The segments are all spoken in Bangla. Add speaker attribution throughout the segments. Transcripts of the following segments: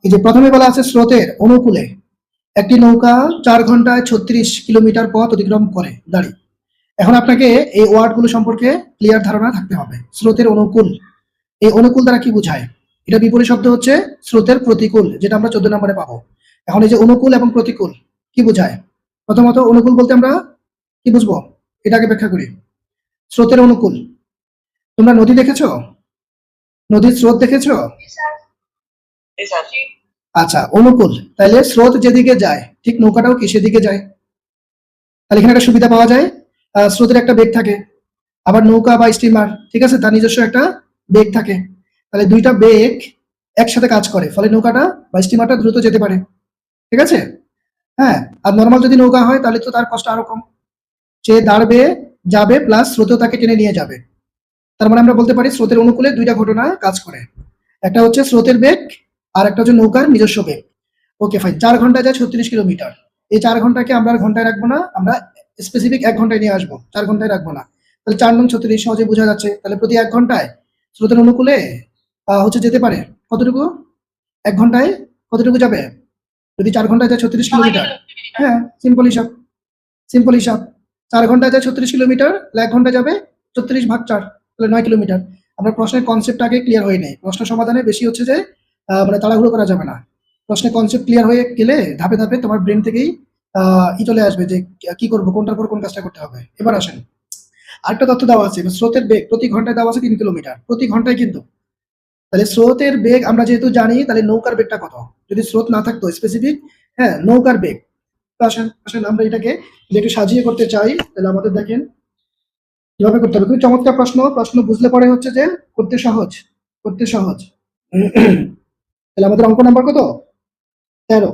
Speaker 1: এই যে প্রথমে বলা আছে স্রোতের অনুকূলে একটি নৌকা 4 ঘন্টায় 36 কিলোমিটার পথ অতিক্রম করে দাঁড়িয়ে। এখন আপনাকে এই ওয়ার্ডগুলো সম্পর্কে ক্লিয়ার ধারণা থাকতে হবে। স্রোতের অনুকূল, এই অনুকূল দ্বারা কি বোঝায়? এটা বিপরীত শব্দ হচ্ছে স্রোতের প্রতিকূল, যেটা আমরা 14 নম্বরে পাবো। এখন এই যে অনুকূল এবং প্রতিকূল কি বোঝায়? প্রথমত অনুকূল বলতে আমরা কি বুঝবো, এটাকে ব্যাখ্যা করি। স্রোতের অনুকূল, তোমরা নদী দেখেছো? নদীর স্রোত দেখেছো? আচ্ছা, অনুকূল তাহলে স্রোত যেদিকে যায় ঠিক নৌকাটাও কি সেদিকে যায়। তাহলে এখানে একটা সুবিধা পাওয়া যায়, স্রোতের একটা বেগ থাকে। আবার নৌকা বা স্টিমার ঠিক আছে, তার নিজস্ব একটা বেগ থাকে। তাহলে দুইটা বেগ একসাথে কাজ করে, ফলে নৌকাটা বা স্টিমারটা দ্রুত যেতে পারে। ঠিক আছে? হ্যাঁ। আর নর্মাল যদি নৌকা হয় তাহলে তো তার কষ্ট আরো কম, সে দাঁড়বে যাবে প্লাস স্রোতও তাকে টেনে নিয়ে যাবে। তার মানে আমরা বলতে পারি স্রোতের অনুকূলে দুইটা ঘটনা কাজ করে, একটা হচ্ছে স্রোতের বেগ আর একটা হচ্ছে নৌকার নিজস্ব বেগ। ওকে ফাইন, 4 ঘন্টায় যায় 36 কিলোমিটার। এই 4 ঘন্টাকে আমরা আর ঘন্টায় রাখবো না, আমরা স্পেসিফিক 1 ঘন্টায় নিয়ে আসবো, 4 ঘন্টায় রাখবো না। তাহলে 4 9 36 সহজে বোঝা যাচ্ছে। তাহলে প্রতি 1 ঘন্টায় স্রোতের অনুকূলে হচ্ছে যেতে পারে কতটুকু? 1 ঘন্টায় কতটুকু যাবে? যদি 4 ঘন্টায় যায় 36 কিলোমিটার, হ্যাঁ সিম্পল হিসাব, সিম্পল হিসাব। 4 ঘন্টায় যায় 36 কিলোমিটার, তাহলে 1 ঘন্টা যাবে 36 ভাগ 4, তাহলে 9 কিলোমিটার। আমরা প্রশ্নের কনসেপ্ট আগে ক্লিয়ার হয়ে নেই, প্রশ্ন সমাধানে বেশি হচ্ছে যে মানে তাড়াহুড়ো করা যাবে না। প্রশ্নের কনসেপ্ট ক্লিয়ার হয়ে গেলে ধাপে ধাপে তোমার ব্রেন থেকেই চলে আসবে যে কি করবো, কোনটার পর কোন কাজটা করতে হবে। এবার আসেন, আরেকটা তথ্য দেওয়া আছে, স্রোতের বেগ প্রতি ঘন্টায় দেওয়া আছে 3 কিলোমিটার প্রতি ঘন্টায় কিন্তু। তাহলে স্রোতের বেগ আমরা যেহেতু জানি, তাহলে নৌকার বেগটা কত? যদি স্রোত না থাকতো স্পেসিফিক, হ্যাঁ নৌকার বেগ। তো আসেন আসেন আমরা এটাকে যদি একটু সাজিয়ে করতে চাই, তাহলে আমাদের দেখেন কিভাবে করতে হবে। খুবই চমৎকার প্রশ্ন, প্রশ্ন বুঝলে পরে হচ্ছে যে করতে সহজ, করতে সহজ। তাহলে আমাদের অঙ্ক নাম্বার কত? 13।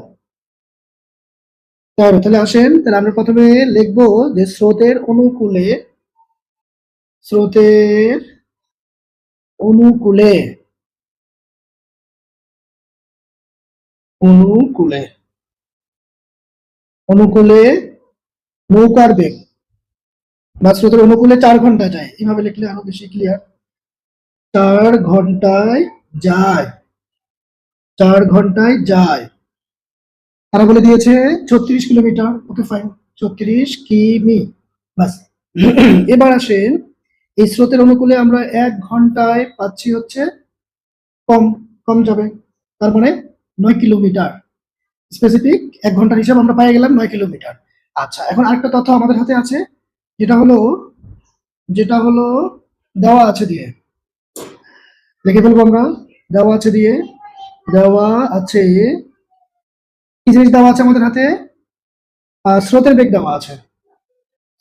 Speaker 1: 13, তাহলে আসেন, তাহলে আমরা প্রথমে লিখবো যে স্রোতের অনুকূলে, স্রোতের অনুকূলে, অনুকূলে, অনুকূলে নৌকার বেগ বা স্রোতের অনুকূলে 4 ঘন্টা যায়, এইভাবে লিখলে আরো বেশি ক্লিয়ার। 4 ঘন্টায় যায়, 4 ঘন্টায় যায়। তারা বলে দিয়েছে 36 কিলোমিটার। ওকে ফাইন, 36 কিমি বাস। এবার আসেন, এই স্রোতের অনুকূলে আমরা 1 ঘন্টায় পাচ্ছি হচ্ছে কম, কম যাবে, তার মানে 9 কিলোমিটার। স্পেসিফিক 1 ঘন্টার হিসাব আমরা পাই গেলাম 9 কিলোমিটার। আচ্ছা, এখন আরেকটা তথ্য আমাদের হাতে আছে, যেটা হলো, যেটা হলো দেওয়া আছে দিয়ে লিখে ফেলবো আমরা। দেওয়া আছে দিয়ে, দেওয়া আছে কি জিনিস দেওয়া আছে আমাদের হাতে? স্রোতের বেগ দেওয়া আছে,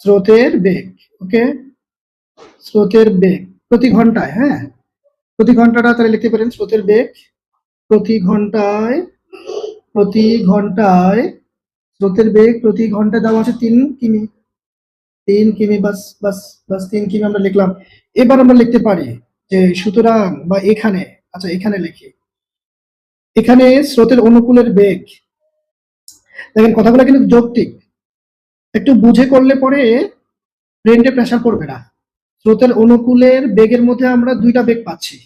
Speaker 1: স্রোতের বেগ। ওকে, স্রোতের বেগ প্রতি ঘন্টায়, হ্যাঁ প্রতি ঘন্টাটা তাহলে লিখতে পারেন স্রোতের বেগ প্রতি ঘন্টায়, প্রতি ঘন্টায় স্রোতের বেগ প্রতি ঘন্টায় দেওয়া আছে 3 কিমি, 3 কিমি বাস বাস বাস, 3 কিমি আমরা লিখলাম। এবার আমরা লিখতে পারি যে সুতরাং বা এখানে, আচ্ছা এখানে লিখি, এখানে স্রোতের অনুকূলের বেগ। দেখেন কথাগুলো কিন্তু যৌক্তিক, একটু বুঝে করলে পরে ব্রেনে প্রেসার পড়বে না। স্রোতের অনুকূলের বেগের মধ্যে আমরা দুইটা বেগ পাচ্ছি,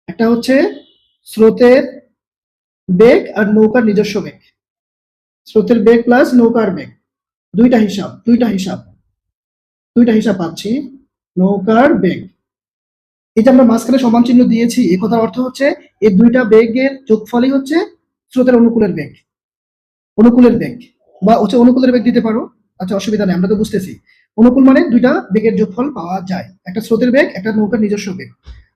Speaker 1: একটা হচ্ছে স্রোতের বেগ আর নৌকার নিজস্ব বেগ। স্রোতের বেগ প্লাস নৌকার বেগ, দুইটা হিসাব, দুইটা হিসাব, দুইটা হিসাব পাচ্ছি। নৌকার বেগ, এই যে আমরা মাঝখানে সমান চিহ্ন দিয়েছি, এই কথার অর্থ হচ্ছে এই দুইটা বেগের যোগফলই হচ্ছে স্রোতের অনুকূলের বেগ, অনুকূলের বেগ বা হচ্ছে অনুকূলের বেগ দিতে পারো। আচ্ছা অসুবিধা নেই, আমরা তো বুঝতেছি। অনুকূল মানে দুইটা বেগের যোগফল পাওয়া যায়, একটা স্রোতের বেগ, একটা নৌকার নিজস্ব বেগ।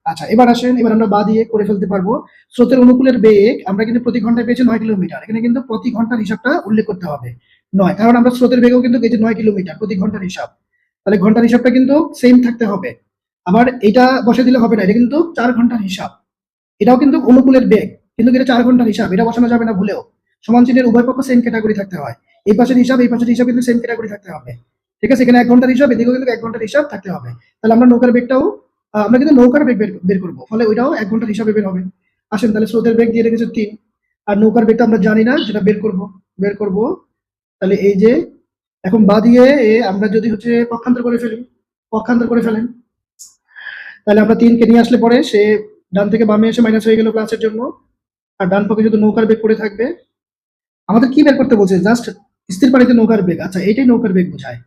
Speaker 1: আচ্ছা এবার আসেন, এবার আমরা বা দিয়ে করে ফেলতে পারবো। স্রোতের অনুকূলের বেগ আমরা কিন্তু প্রতি ঘন্টায় পেয়েছি 9 কিলোমিটার, এখানে কিন্তু প্রতি ঘন্টার হিসাবটা উল্লেখ করতে হবে 9, কারণ আমরা স্রোতের বেগও কিন্তু পেয়েছি 9 কিলোমিটার প্রতি ঘন্টার হিসাব, তাহলে ঘন্টার হিসাবটা কিন্তু সেম থাকতে হবে। আবার এটা বসে দিলে হবে না, এটা কিন্তু 4 ঘন্টার হিসাব, এটাও কিন্তু অনুকূলের বেগ, কিন্তু এটা 4 ঘন্টার হিসাব, এটা বসানো যাবে না ভুলেও। সমান চিহ্নের উভয় পক্ষ সেম ক্যাটাগরি থাকতে হয়, এই পাশের হিসাব এই পাশের হিসাব কিন্তু সেম ক্যাটাগরি থাকতে হবে। ঠিক আছে, এখানে 1 ঘন্টার হিসাব, এদিকেও কিন্তু 1 ঘন্টার হিসাব থাকতে হবে। তাহলে আমরা নৌকার বেগটাও আমরা কিন্তু নৌকার বেগ বের করবো, ফলে ওইটাও 1 ঘন্টার হিসাবে বের হবে। আসেন তাহলে স্রোতের বেগ দিয়ে রেখেছে 3, আর নৌকার বেগটা আমরা জানি না, যেটা বের করব, বের করব। তাহলে এই যে এখন বা দিয়ে আমরা যদি হচ্ছে পক্ষান্তর করে ফেলি, পক্ষান্তর করে ফেলেন, তাহলে আমরা 3 কে নিয়ে আসলে পরে সে ডান থেকে বামে এসে মাইনাস হয়ে গেল প্লাসের জন্য, আর ডান পক্ষে শুধু নৌকার বেগ পড়ে থাকবে। আমাদের কি বের করতে বলছে? জাস্ট স্থির পানিতে নৌকার বেগ। আচ্ছা, এটাই নৌকার বেগ বোঝায়।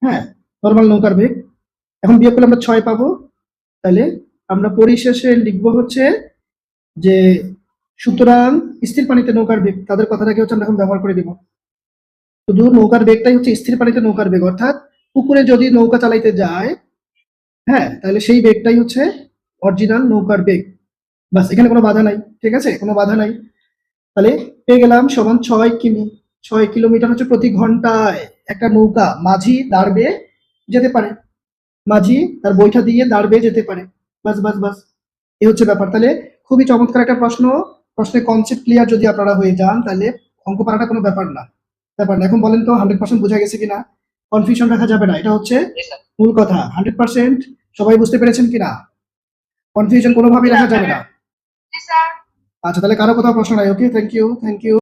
Speaker 1: হ্যাঁ, নরমাল নৌকার বেগ। এখন বিয়োগ করলে আমরা 6 পাবো। তাহলে আমরা পরিশেষে লিখবো হচ্ছে যে সুতরাং স্থির পানিতে নৌকার বেগ, তাদের কথাটাকে হচ্ছে আমরা এখন ব্যবহার করে দিব। শুধু নৌকার বেগটাই হচ্ছে স্থির পানিতে নৌকার বেগ, অর্থাৎ পুকুরে যদি নৌকা চালাইতে যায়, হ্যাঁ, তাহলে সেই বেগটাই হচ্ছে অরিজিনাল নৌকার বেগ। বাস, এখানে কোনো বাধা নাই, ঠিক আছে, কোনো বাধা নাই। তাহলে পেয়ে গেলাম সমান 6 কিমি। 6 কিলোমিটার হচ্ছে প্রতি ঘন্টায় একটা নৌকা মাঝি দাঁড় বেয়ে যেতে পারে। মাঝি তার বৈঠা দিয়ে দাঁড় বেয়ে যেতে পারে। বাস বাস বাস, এই হচ্ছে ব্যাপার। তাহলে খুবই চমৎকার একটা প্রশ্ন। প্রশ্নের কনসেপ্ট ক্লিয়ার যদি আপনারা হয়ে যান, তাহলে অঙ্ক পারাটা কোনো ব্যাপার না। এখন বলেন তো 100% বোঝা গেছে কিনা? কনফিউশন রাখা যাবে না, এটা হচ্ছে মূল কথা। 100% সবাই বুঝতে পেরেছেন কিনা? কনফিউশন কোনোভাবেই রাখা যাবে না। আচ্ছা, তাহলে কারো কোথাও প্রশ্ন নাই? ওকে, থ্যাংক ইউ, থ্যাংক ইউ।